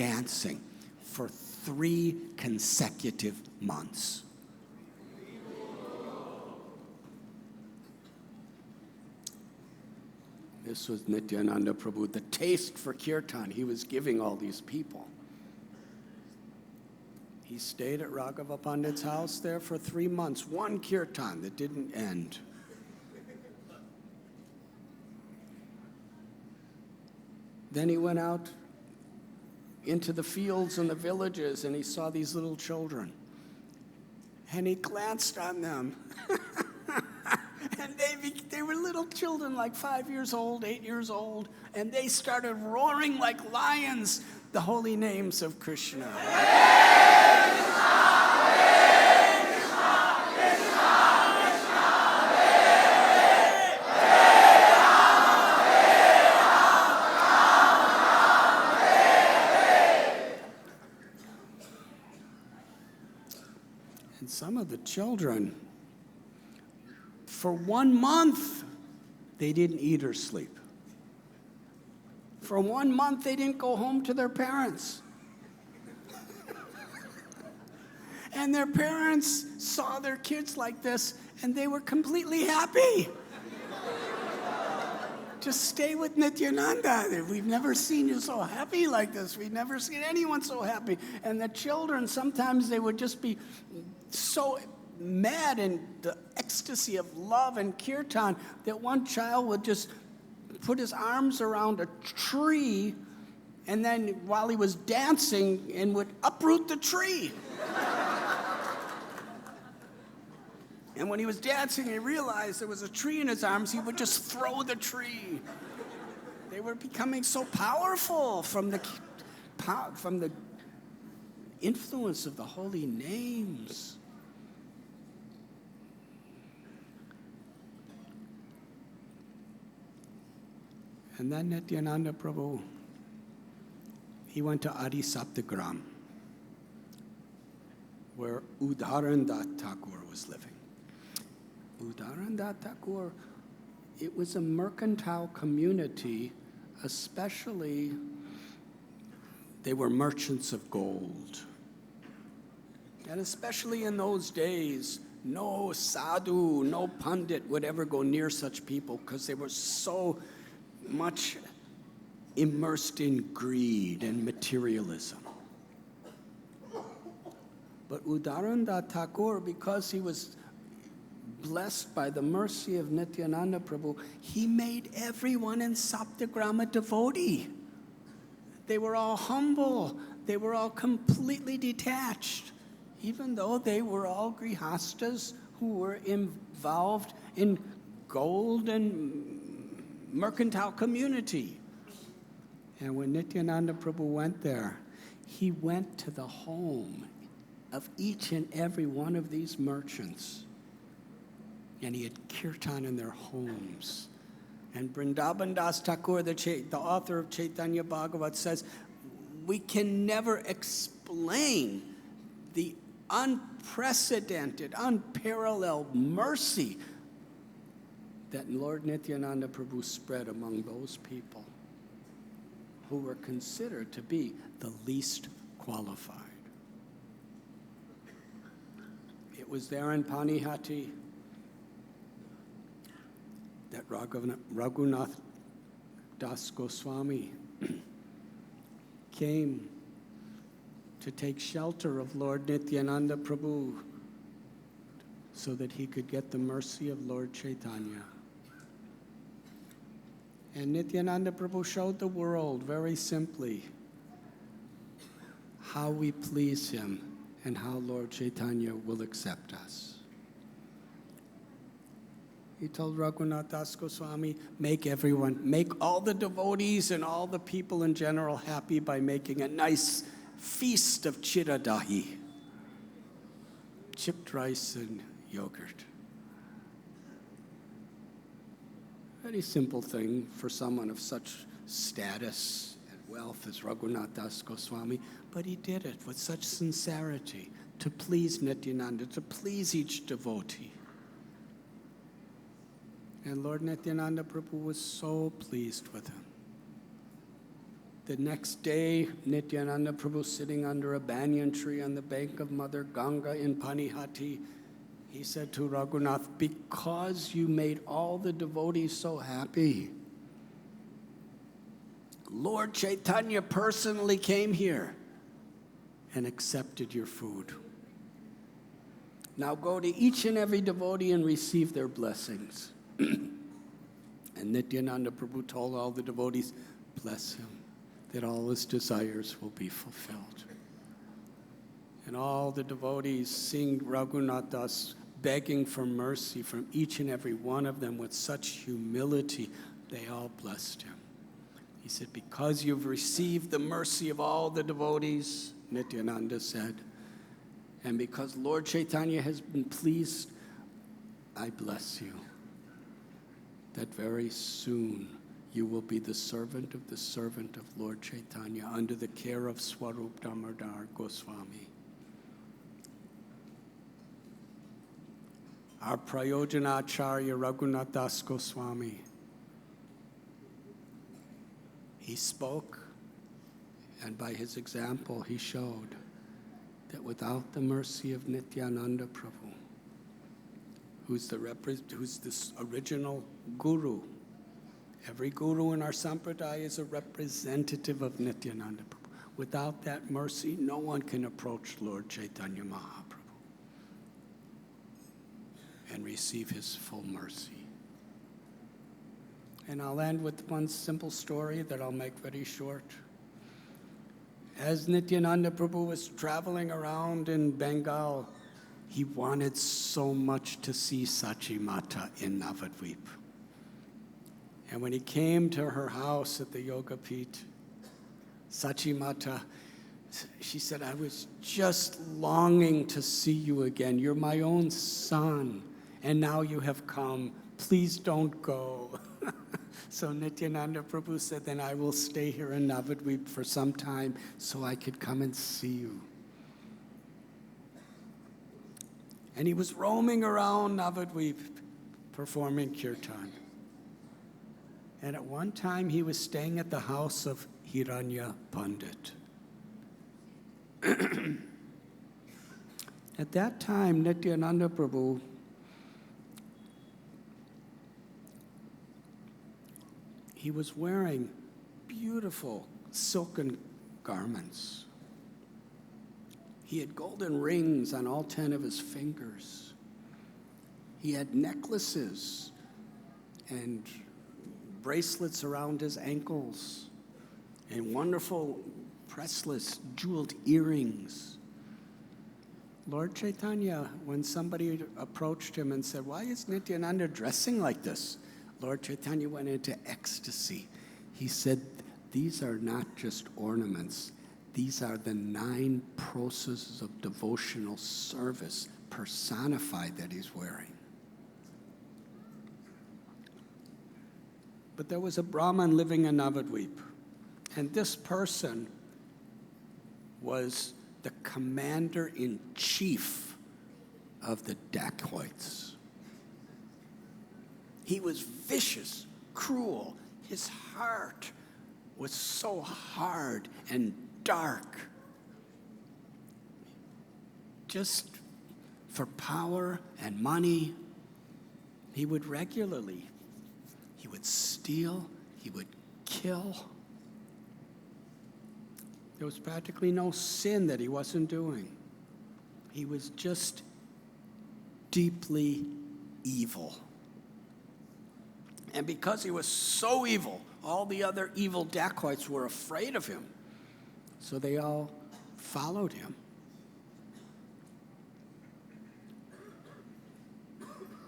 dancing for 3 consecutive months. This was Nityananda Prabhu, the taste for kirtan he was giving all these people. He stayed at Raghava Pandit's house there for 3 months, 1 kirtan that didn't end. Then he went out into the fields and the villages, and he saw these little children. And he glanced on them. And they were little children, like 5 years old, 8 years old, and they started roaring like lions the holy names of Krishna. And some of the children, for 1 month, they didn't eat or sleep. For 1 month, they didn't go home to their parents. And their parents saw their kids like this, and they were completely happy. Just stay with Nityananda. We've never seen you so happy like this. We've never seen anyone so happy. And the children, sometimes they would just be so mad in the ecstasy of love and kirtan that one child would just put his arms around a tree, and then while he was dancing, and would uproot the tree. And when he was dancing, he realized there was a tree in his arms, he would just throw the tree. They were becoming so powerful from the influence of the holy names. And then Nityananda Prabhu, he went to Adi Saptagram, where Udarandat Thakur was living. Udarandat Thakur, it was a mercantile community, especially they were merchants of gold. And especially in those days, no sadhu, no pandit would ever go near such people because they were so much immersed in greed and materialism. But Udarandat Thakur, because he was blessed by the mercy of Nityananda Prabhu, he made everyone in Saptagram a devotee. They were all humble. They were all completely detached, even though they were all grihastas who were involved in gold and mercantile community. And when Nityananda Prabhu went there, he went to the home of each and every one of these merchants. And he had kirtan in their homes. And Vrindavan Das Thakur, the author of Chaitanya Bhagavat, says, we can never explain the unprecedented, unparalleled mercy that Lord Nityananda Prabhu spread among those people who were considered to be the least qualified. It was there in Panihati that Raghunath Das Goswami came to take shelter of Lord Nityananda Prabhu so that he could get the mercy of Lord Chaitanya. And Nityananda Prabhu showed the world very simply how we please him and how Lord Chaitanya will accept us. He told Raghunath Das Goswami, make all the devotees and all the people in general happy by making a nice feast of chiradahi, chipped rice and yogurt. Very simple thing for someone of such status and wealth as Raghunath Das Goswami, but he did it with such sincerity to please Nityananda, to please each devotee. And Lord Nityananda Prabhu was so pleased with him The next day, Nityananda Prabhu sitting under a banyan tree on the bank of Mother Ganga in Panihati, he said to Radhanath, because you made all the devotees so happy, Lord Chaitanya personally came here and accepted your food. Now go to each and every devotee and receive their blessings. And Nityananda Prabhu told all the devotees, bless him, that all his desires will be fulfilled. And all the devotees, seeing Raghunath Das begging for mercy from each and every one of them with such humility, they all blessed him. He said, because you've received the mercy of all the devotees, Nityananda said, and because Lord Chaitanya has been pleased, I bless you, that very soon you will be the servant of Lord Chaitanya under the care of Swarup Damodar Goswami. Our Prayojanacharya Raghunath Das Goswami, he spoke, and by his example he showed that without the mercy of Nityananda Prabhu, who's this original guru, every guru in our sampradaya is a representative of Nityananda Prabhu. Without that mercy, no one can approach Lord Chaitanya Mahaprabhu and receive his full mercy. And I'll end with one simple story that I'll make very short. As Nityananda Prabhu was traveling around in Bengal, he wanted so much to see Sachi Mata in Navadvip. And when he came to her house at the Yoga Pit, Sachi Mata, she said, I was just longing to see you again. You're my own son, and now you have come. Please don't go. So Nityananda Prabhu said, then I will stay here in Navadvip for some time so I could come and see you. And he was roaming around Navadvip performing kirtan. And at one time he was staying at the house of Hiranya Pandit. At that time, Nityananda Prabhu he was wearing beautiful silken garments. He had golden rings on all 10 of his fingers. He had necklaces and bracelets around his ankles and wonderful pressless jeweled earrings. Lord Chaitanya, when somebody approached him and said, why is Nityananda dressing like this? Lord Chaitanya went into ecstasy. He said, these are not just ornaments. These are the 9 processes of devotional service personified that he's wearing. But there was a Brahmin living in Navadvip, and this person was the commander-in-chief of the dacoits. He was vicious, cruel. His heart was so hard and dark. Just for power and money, he would steal, he would kill. There was practically no sin that he wasn't doing. He was just deeply evil. And because he was so evil, all the other evil dacoits were afraid of him. So they all followed him.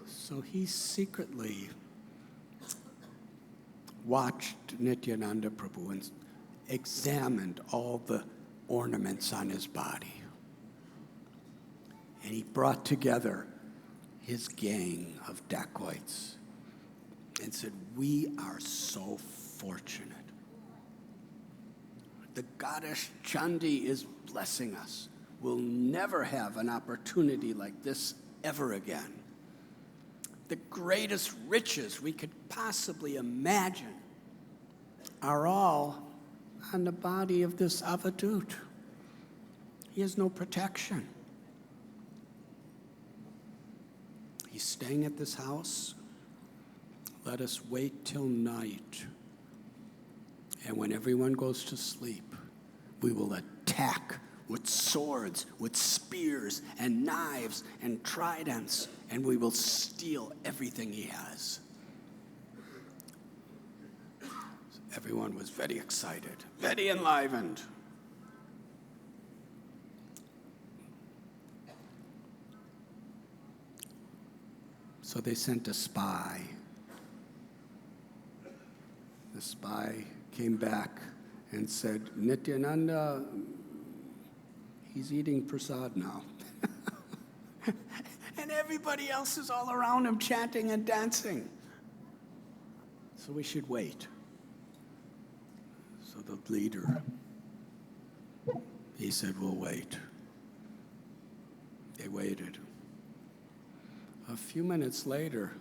So he secretly watched Nityananda Prabhu and examined all the ornaments on his body. And he brought together his gang of dacoits and said, we are so fortunate. The goddess Chandi is blessing us. We'll never have an opportunity like this ever again. The greatest riches we could possibly imagine are all on the body of this avadut. He has no protection. He's staying at this house. Let us wait till night. And when everyone goes to sleep, we will attack with swords, with spears and knives and tridents, and we will steal everything he has. Everyone was very excited, very enlivened. So they sent a spy. The spy came back and said, Nityananda, he's eating prasad now. And everybody else is all around him chanting and dancing. So we should wait. So the leader, he said, we'll wait. They waited. A few minutes later,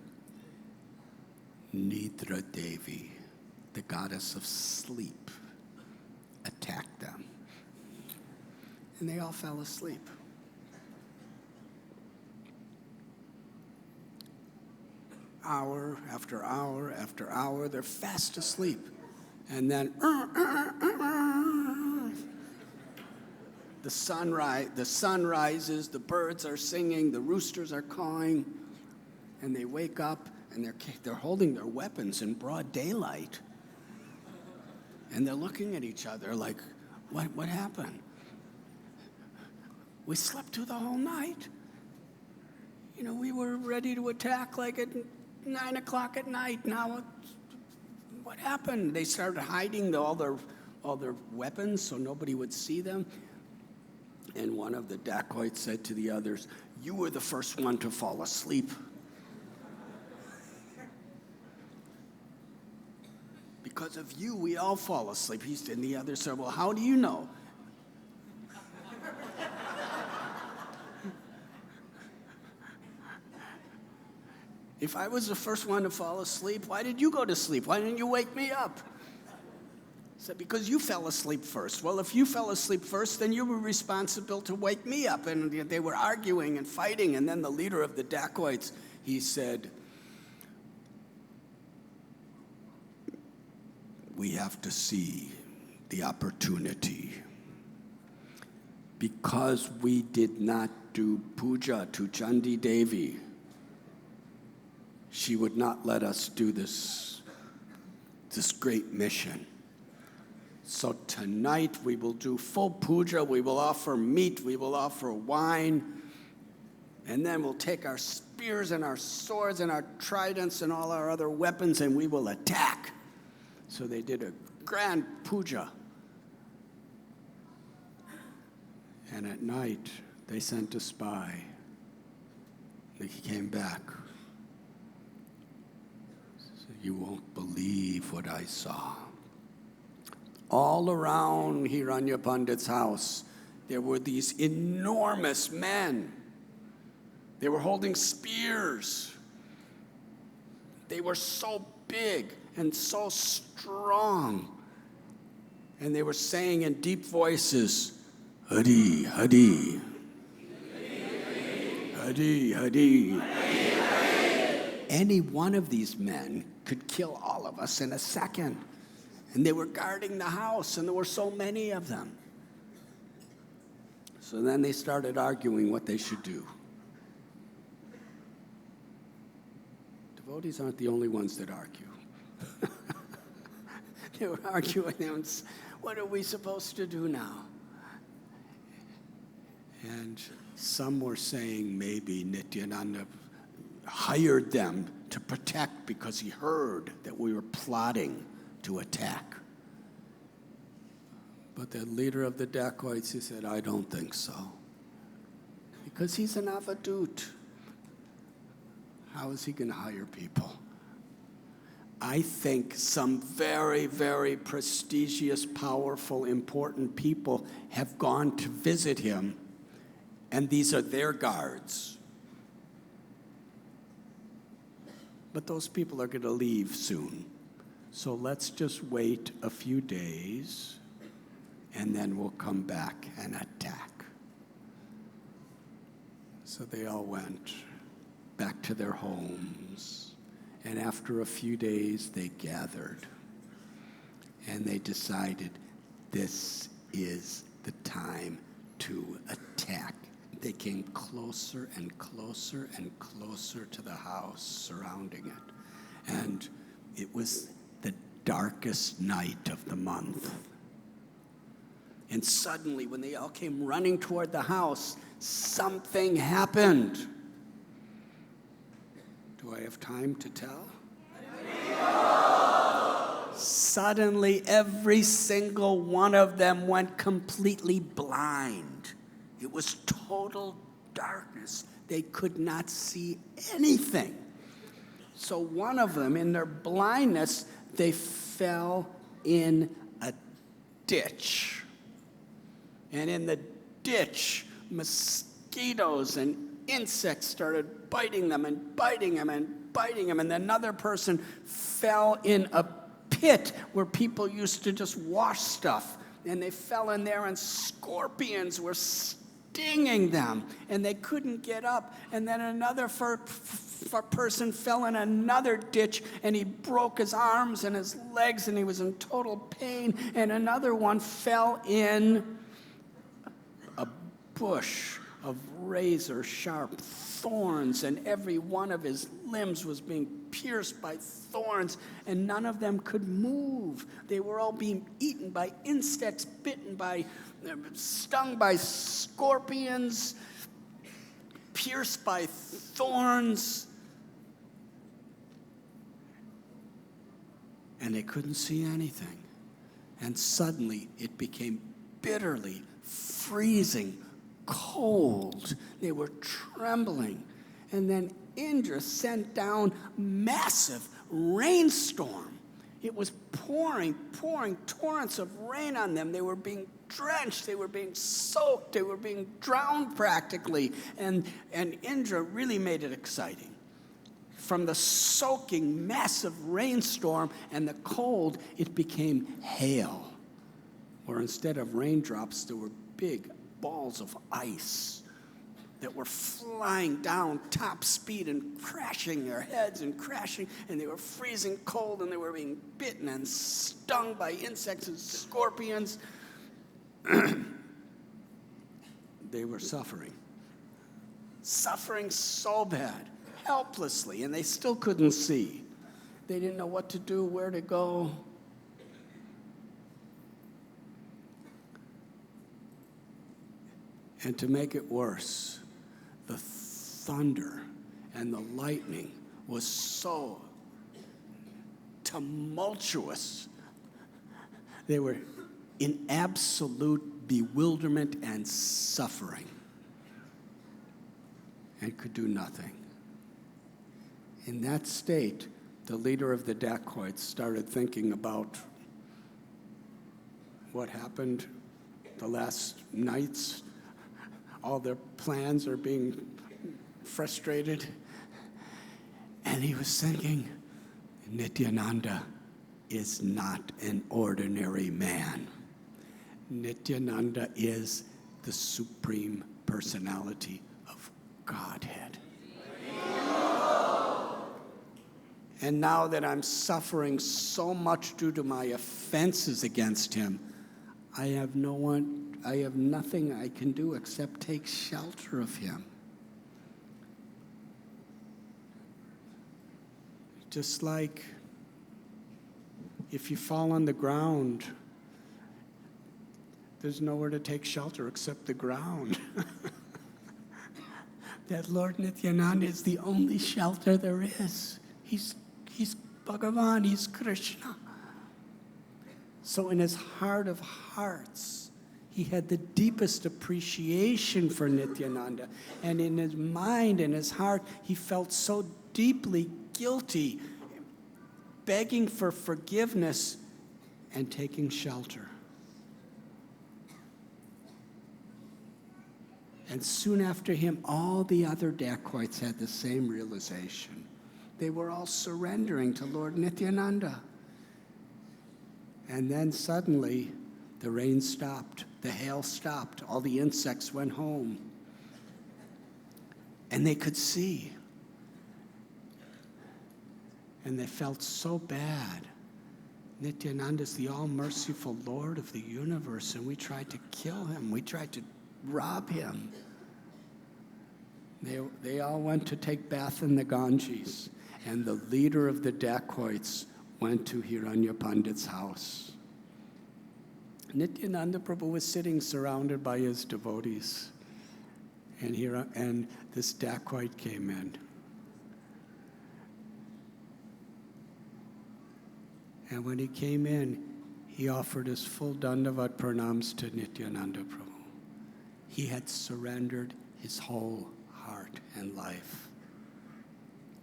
Nidra Devi, the goddess of sleep, attacked them. And they all fell asleep. Hour after hour after hour, they're fast asleep. And then the sun rises, the birds are singing, the roosters are cawing, and they wake up and they're holding their weapons in broad daylight. And they're looking at each other like, what happened? We slept through the whole night. You know, we were ready to attack like at 9 o'clock at night. Now, what happened? They started hiding all their weapons so nobody would see them. And one of the dacoits said to the others, you were the first one to fall asleep. Because of you, we all fall asleep. And the other said, well, how do you know? If I was the first one to fall asleep, why did you go to sleep? Why didn't you wake me up? I said, because you fell asleep first. Well, if you fell asleep first, then you were responsible to wake me up. And they were arguing and fighting. And then the leader of the dacoits, he said, we have to see the opportunity. Because we did not do puja to Chandi Devi, she would not let us do this great mission. So tonight we will do full puja, we will offer meat, we will offer wine, and then we'll take our spears and our swords and our tridents and all our other weapons and we will attack. So they did a grand puja. And at night, they sent a spy. He came back. You won't believe what I saw. All around Hiranya Pandit's house, there were these enormous men. They were holding spears. They were so big and so strong. And they were saying in deep voices, Hari, Hari. Hari, Hari. Any one of these men could kill all of us in a second. And they were guarding the house, and there were so many of them. So then they started arguing what they should do. Devotees aren't the only ones that argue. They were arguing, what are we supposed to do now? And some were saying maybe Nityananda hired them to protect because he heard that we were plotting to attack. But the leader of the dacoits, he said, I don't think so. Because he's an avadut. How is he going to hire people? I think some very, very prestigious, powerful, important people have gone to visit him, and these are their guards. But those people are going to leave soon. So let's just wait a few days and then we'll come back and attack. So they all went back to their homes, and after a few days they gathered, and they decided this is the time to attack. They came closer and closer and closer to the house surrounding it, and it was the darkest night of the month. And suddenly, when they all came running toward the house, something happened. Do I have time to tell? Suddenly, every single one of them went completely blind. It was total darkness. They could not see anything. So one of them, in their blindness, they fell in a ditch. And in the ditch, mosquitoes and insects started biting them and biting them and biting them. And another person fell in a pit where people used to just wash stuff. And they fell in there, and scorpions were stinging them, and they couldn't get up. And then another person fell in another ditch, and he broke his arms and his legs, and he was in total pain. And another one fell in a bush of razor-sharp thorns, and every one of his limbs was being pierced by thorns, and none of them could move. They were all being eaten by insects, stung by scorpions, pierced by thorns, and they couldn't see anything. And suddenly it became bitterly, freezing cold. They were trembling. And then Indra sent down massive rainstorm. It was pouring torrents of rain on them. They were being drenched, they were being soaked, they were being drowned practically. And Indra really made it exciting. From the soaking, massive rainstorm and the cold, it became hail. Or instead of raindrops, there were big balls of ice that were flying down top speed and crashing their heads and crashing, and they were freezing cold, and they were being bitten and stung by insects and scorpions. They were suffering so bad, helplessly, and they still couldn't see. They didn't know what to do, where to go. And to make it worse, the thunder and the lightning was so tumultuous. They were in absolute bewilderment and suffering and could do nothing. In that state, the leader of the dacoits started thinking about what happened the last nights. All their plans are being frustrated. And he was thinking, Nityananda is not an ordinary man. Nityananda is the Supreme Personality of Godhead. And now that I'm suffering so much due to my offenses against him, I have nothing I can do except take shelter of him. Just like if you fall on the ground, there's nowhere to take shelter except the ground. That Lord Nityananda is the only shelter there is. He's Bhagavan, he's Krishna. So in his heart of hearts, he had the deepest appreciation for Nityananda. And in his mind and his heart, he felt so deeply guilty, begging for forgiveness and taking shelter. And soon after him, all the other dacoits had the same realization. They were all surrendering to Lord Nityananda. And then suddenly, The rain stopped. The hail stopped. All the insects went home. And they could see. And they felt so bad. Nityananda is the all-merciful Lord of the universe, and we tried to kill him. We tried to rob him. They all went to take bath in the Ganges, and the leader of the dacoits went to Hiranya Pandit's house. Nityananda Prabhu was sitting surrounded by his devotees, and this dacoit came in. And when he came in, he offered his full Dandavat pranams to Nityananda Prabhu. He had surrendered his whole heart and life.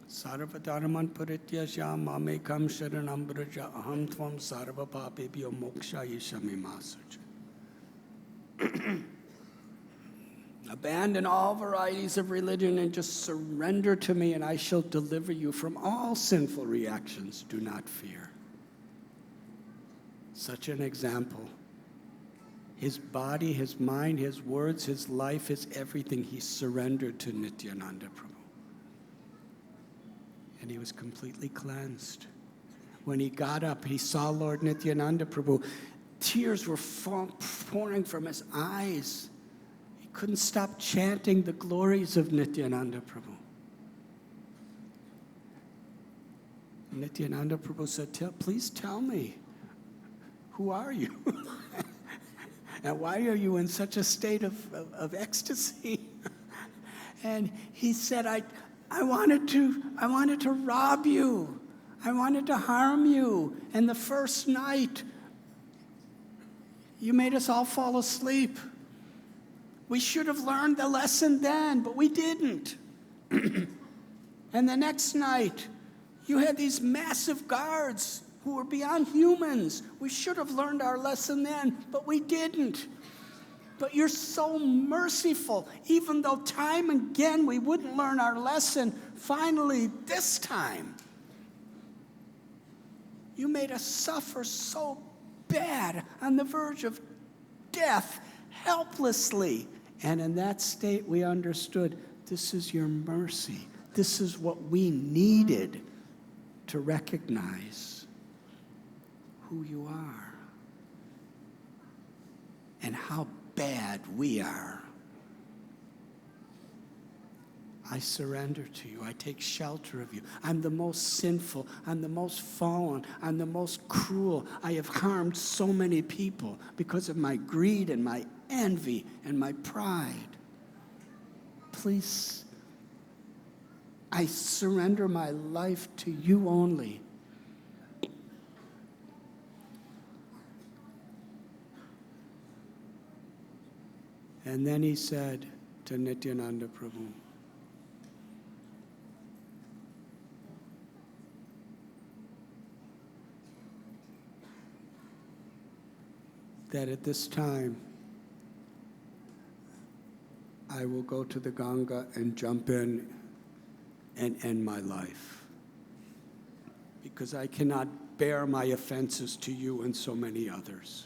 Sarvadharman parityajya mamekam sharanam braja aham tvam sarva papebhyo mokshayishami masuja. Abandon all varieties of religion and just surrender to me, and I shall deliver you from all sinful reactions. Do not fear. Such an example. His body, his mind, his words, his life, his everything, he surrendered to Nityananda Prabhu. And he was completely cleansed. When he got up, he saw Lord Nityananda Prabhu. Tears were pouring from his eyes. He couldn't stop chanting the glories of Nityananda Prabhu. Nityananda Prabhu said, please tell me, who are you? And why are you in such a state of ecstasy? And he said, I wanted to rob you. I wanted to harm you. And the first night, you made us all fall asleep. We should have learned the lesson then, but we didn't. And the next night, you had these massive guards who were beyond humans. We should have learned our lesson then, but we didn't. But you're so merciful. Even though time and again we wouldn't learn our lesson, finally this time, you made us suffer so bad on the verge of death, helplessly. And in that state we understood, this is your mercy. This is what we needed to recognize who you are and how bad we are. I surrender to you. I take shelter of you. I'm the most sinful. I'm the most fallen. I'm the most cruel. I have harmed so many people because of my greed and my envy and my pride. Please, I surrender my life to you only. And then he said to Nityananda Prabhu, that at this time, I will go to the Ganga and jump in and end my life. Because I cannot bear my offenses to you and so many others.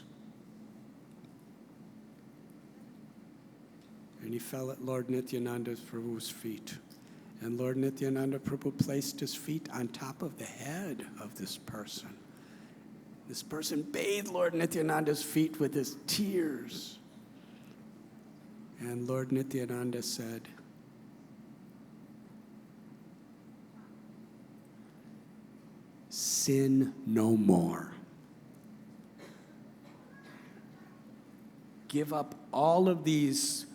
And he fell at Lord Nityananda Prabhu's feet. And Lord Nityananda Prabhu placed his feet on top of the head of this person. This person bathed Lord Nityananda's feet with his tears. And Lord Nityananda said, sin no more. Give up all of these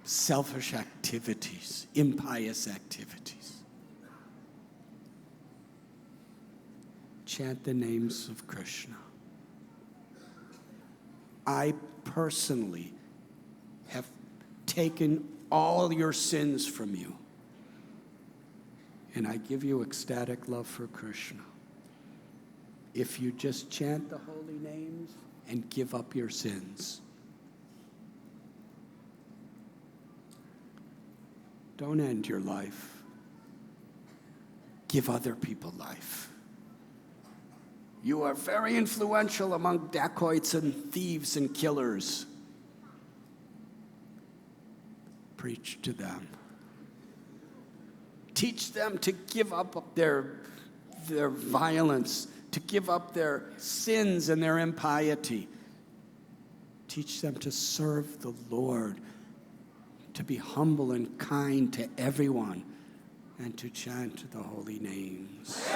selfish activities, impious activities. Chant the names of Krishna. I personally have taken all your sins from you, and I give you ecstatic love for Krishna. If you just chant the holy names and give up your sins. Don't end your life. Give other people life. You are very influential among dacoits and thieves and killers. Preach to them. Teach them to give up their violence, to give up their sins and their impiety. Teach them to serve the Lord, to be humble and kind to everyone, and to chant the holy names.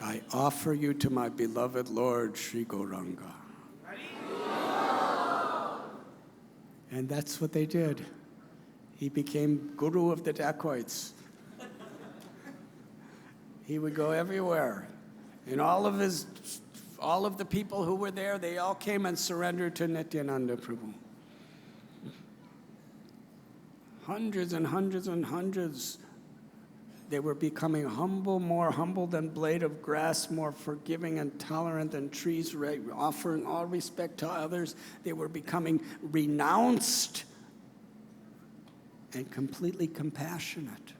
I offer you to my beloved Lord, Sri Gauranga. And that's what they did. He became guru of the dacoits. He would go everywhere. And all of the people who were there, they all came and surrendered to Nityananda Prabhu. Hundreds and hundreds and hundreds. They were becoming humble, more humble than blade of grass, more forgiving and tolerant than trees, offering all respect to others. They were becoming renounced and completely compassionate.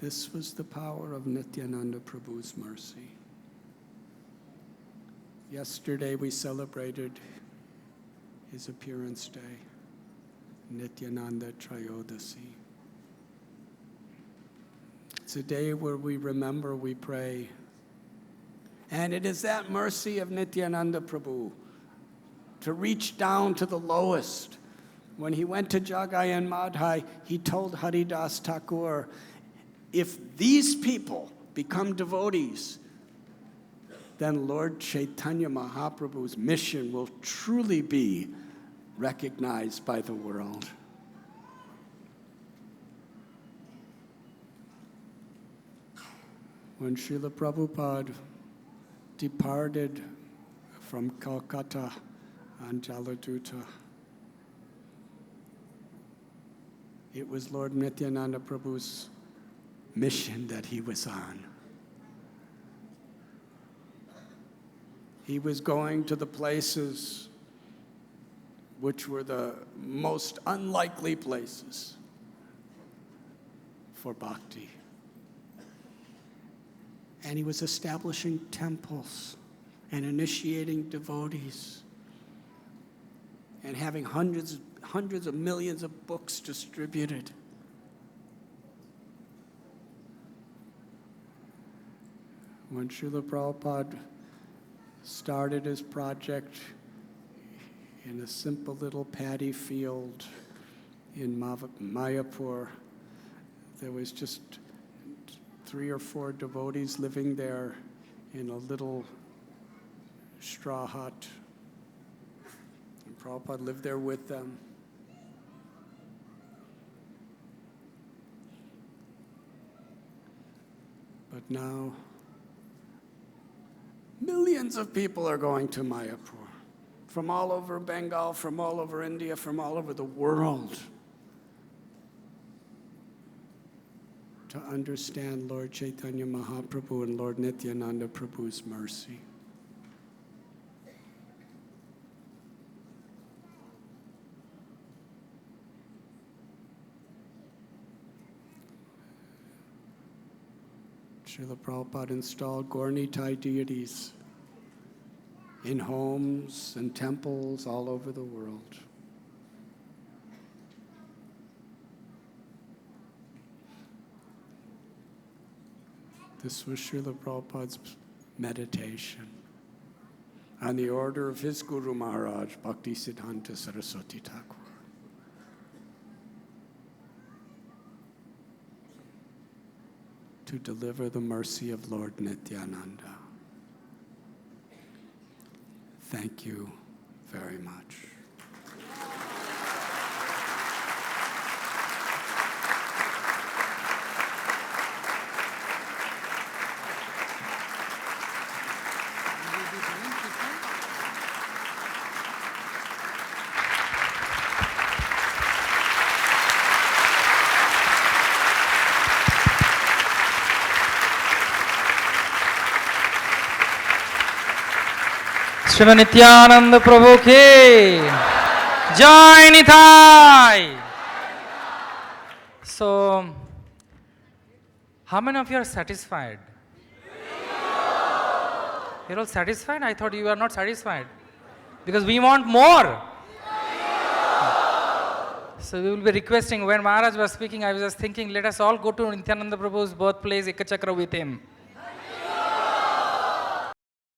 This was the power of Nityananda Prabhu's mercy. Yesterday we celebrated his appearance day, Nityananda Trayodasi. It's a day where we remember, we pray. And it is that mercy of Nityananda Prabhu to reach down to the lowest. When he went to Jagai and Madhai, he told Haridas Thakur, if these people become devotees, then Lord Chaitanya Mahaprabhu's mission will truly be recognized by the world. When Srila Prabhupada departed from Kolkata on Jaladuta, it was Lord Nityananda Prabhu's mission that he was on. He was going to the places which were the most unlikely places for bhakti. And he was establishing temples and initiating devotees and having hundreds of millions of books distributed. When Srila Prabhupada started his project in a simple little paddy field in Mayapur, there was just 3 or 4 devotees living there in a little straw hut. And Prabhupada lived there with them. But now, millions of people are going to Mayapur, from all over Bengal, from all over India, from all over the world, to understand Lord Chaitanya Mahaprabhu and Lord Nityananda Prabhu's mercy. Srila Prabhupada installed Gaur-Nitai deities in homes and temples all over the world. This was Srila Prabhupada's meditation on the order of his Guru Maharaj, Bhakti Siddhanta Saraswati Thakur. To deliver the mercy of Lord Nityananda. Thank you very much. Shiva Nityananda Prabhu ki Jai Nithai. So, how many of you are satisfied? You're all satisfied? I thought you are not satisfied. Because we want more. So we will be requesting, when Maharaj was speaking, I was just thinking, let us all go to Nityananda Prabhu's birthplace, Ekachakra with him.